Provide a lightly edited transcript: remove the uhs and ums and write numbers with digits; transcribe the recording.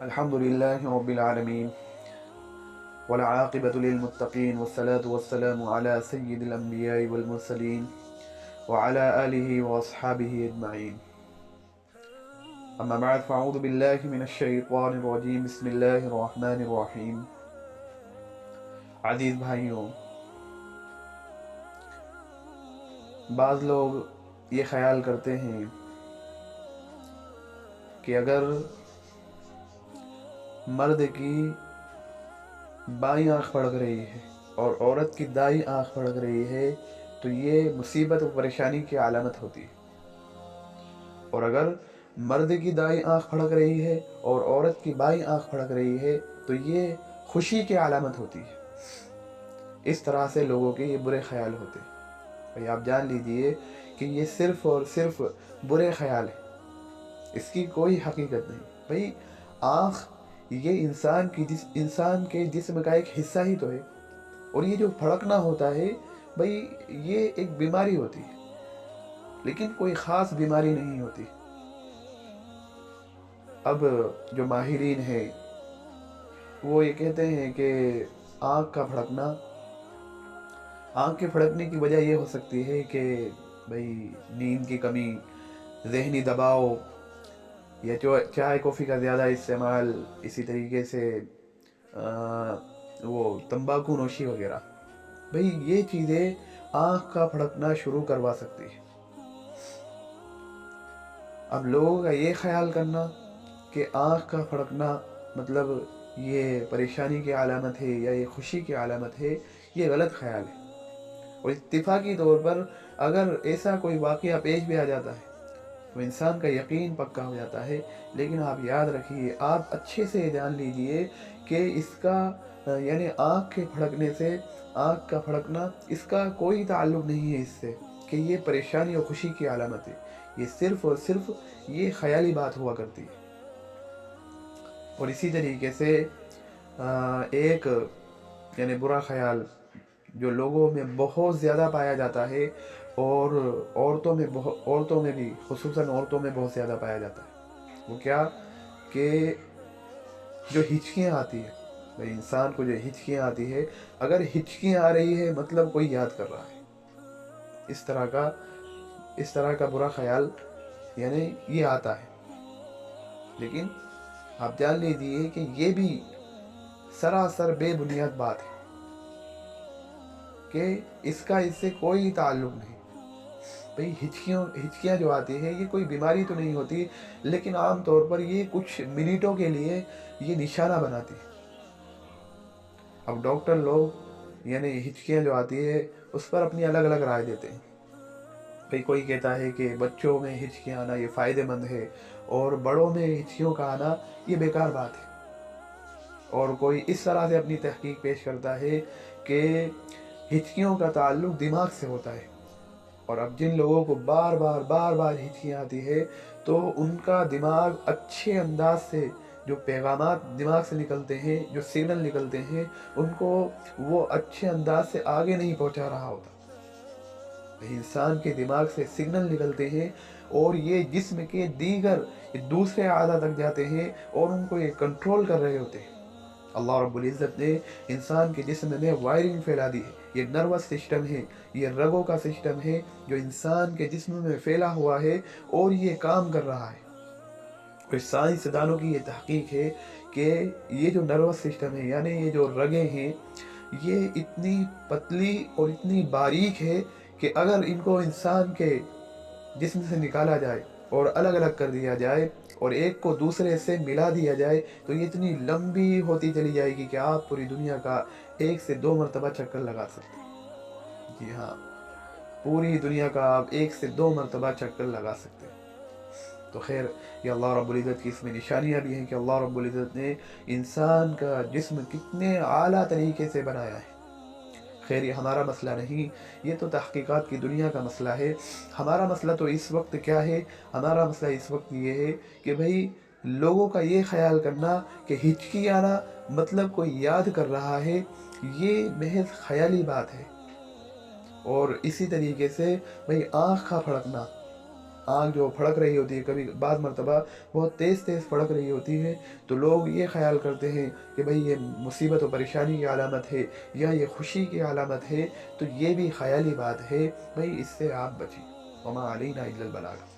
الحمد لله رب العالمين والعاقبة للمتقين والصلاة والسلام على سيد الأنبياء والمرسلين وعلى آله وأصحابه أجمعين. أما بعد فأعوذ بالله من الشيطان الرجيم. بسم الله الرحمن الرحيم. عزیز بھائیوں، بعض لوگ یہ خیال کرتے ہیں کہ اگر مرد کی بائیں آنکھ پھڑک رہی ہے اور عورت کی دائیں آنکھ پھڑک رہی ہے تو یہ مصیبت و پریشانی کی علامت ہوتی ہے، اور اگر مرد کی دائیں آنکھ پھڑک رہی ہے اور عورت کی بائیں آنکھ پھڑک رہی ہے تو یہ خوشی کی علامت ہوتی ہے۔ اس طرح سے لوگوں کے یہ برے خیال ہوتے ہیں۔ بھئی آپ جان لیجئے کہ یہ صرف اور صرف برے خیال ہیں، اس کی کوئی حقیقت نہیں۔ بھئی آنکھ یہ انسان کے جسم کا ایک حصہ ہی تو ہے، اور یہ جو پھڑکنا ہوتا ہے بھئی یہ ایک بیماری ہوتی ہے، لیکن کوئی خاص بیماری نہیں ہوتی۔ اب جو ماہرین ہیں وہ یہ کہتے ہیں کہ آنکھ کا پھڑکنا، آنکھ کے پھڑکنے کی وجہ یہ ہو سکتی ہے کہ بھئی نیند کی کمی، ذہنی دباؤ، یا چائے کافی کا زیادہ استعمال، اسی طریقے سے وہ تمباکو نوشی وغیرہ، بھئی یہ چیزیں آنکھ کا پھڑکنا شروع کروا سکتی ہے۔ اب لوگوں کا یہ خیال کرنا کہ آنکھ کا پھڑکنا مطلب یہ پریشانی کی علامت ہے یا یہ خوشی کی علامت ہے، یہ غلط خیال ہے۔ اور اتفاقی طور پر اگر ایسا کوئی واقعہ پیش بھی آ جاتا ہے تو انسان کا یقین پکا ہو جاتا ہے، لیکن آپ یاد رکھیے، آپ اچھے سے جان لیجئے کہ اس کا یعنی آنکھ کے پھڑکنے سے، آنکھ کا پھڑکنا اس کا کوئی تعلق نہیں ہے اس سے کہ یہ پریشانی اور خوشی کی علامت ہے۔ یہ صرف اور صرف یہ خیالی بات ہوا کرتی ہے۔ اور اسی طریقے سے ایک یعنی برا خیال جو لوگوں میں بہت زیادہ پایا جاتا ہے، اور عورتوں میں بھی، خصوصاً عورتوں میں بہت زیادہ پایا جاتا ہے، وہ کیا کہ جو ہچکیاں آتی ہے، بھئی انسان کو جو ہچکیاں آتی ہے، اگر ہچکیاں آ رہی ہے مطلب کوئی یاد کر رہا ہے، اس طرح کا برا خیال یعنی یہ آتا ہے۔ لیکن آپ جان لیجئے کہ یہ بھی سراسر بے بنیاد بات ہے کہ اس سے کوئی تعلق نہیں۔ بھئی ہچکیاں جو آتی ہیں یہ کوئی بیماری تو نہیں ہوتی، لیکن عام طور پر یہ کچھ منٹوں کے لیے یہ نشانہ بناتی ہے۔ اب ڈاکٹر لوگ یعنی ہچکیاں جو آتی ہے اس پر اپنی الگ الگ رائے دیتے ہیں۔ بھئی کوئی کہتا ہے کہ بچوں میں ہچکیاں آنا یہ فائدہ مند ہے، اور بڑوں میں ہچکیوں کا آنا یہ بیکار بات ہے۔ اور کوئی اس طرح سے اپنی تحقیق پیش کرتا ہے کہ ہچکیوں کا تعلق دماغ سے ہوتا ہے، اور اب جن لوگوں کو بار بار ہچکیاں آتی ہے تو ان کا دماغ اچھے انداز سے جو پیغامات دماغ سے نکلتے ہیں، جو سگنل نکلتے ہیں، ان کو وہ اچھے انداز سے آگے نہیں پہنچا رہا ہوتا۔ انسان کے دماغ سے سگنل نکلتے ہیں اور یہ جسم کے دوسرے اعضاء تک جاتے ہیں اور ان کو یہ کنٹرول کر رہے ہوتے ہیں۔ اللہ رب العزت نے انسان کے جسم میں وائرنگ پھیلا دی ہے، یہ نروس سسٹم ہے، یہ رگوں کا سسٹم ہے جو انسان کے جسم میں پھیلا ہوا ہے اور یہ کام کر رہا ہے۔ اور سائنسدانوں کی یہ تحقیق ہے کہ یہ جو نروس سسٹم ہے یعنی یہ جو رگیں ہیں یہ اتنی پتلی اور اتنی باریک ہے کہ اگر ان کو انسان کے جسم سے نکالا جائے اور الگ الگ کر دیا جائے اور ایک کو دوسرے سے ملا دیا جائے تو یہ اتنی لمبی ہوتی چلی جائے گی کہ آپ پوری دنیا کا 1 سے 2 مرتبہ چکر لگا سکتے ہیں۔ جی ہاں، پوری دنیا کا آپ 1 سے 2 مرتبہ چکر لگا سکتے ہیں۔ تو خیر، یہ اللہ رب العزت کی اس میں نشانیاں بھی ہیں کہ اللہ رب العزت نے انسان کا جسم کتنے اعلیٰ طریقے سے بنایا ہے۔ خیر یہ ہمارا مسئلہ نہیں، یہ تو تحقیقات کی دنیا کا مسئلہ ہے۔ ہمارا مسئلہ تو اس وقت کیا ہے؟ ہمارا مسئلہ اس وقت یہ ہے کہ بھئی لوگوں کا یہ خیال کرنا کہ ہچکی آنا مطلب کوئی یاد کر رہا ہے، یہ محض خیالی بات ہے۔ اور اسی طریقے سے بھئی آنکھ کا پھڑکنا، آگ جو پھڑک رہی ہوتی ہے، کبھی بعض مرتبہ بہت تیز تیز پھڑک رہی ہوتی ہے، تو لوگ یہ خیال کرتے ہیں کہ بھئی یہ مصیبت و پریشانی کی علامت ہے یا یہ خوشی کی علامت ہے، تو یہ بھی خیالی بات ہے، بھئی اس سے آپ بچیں۔ وما علینا الا البلاغ۔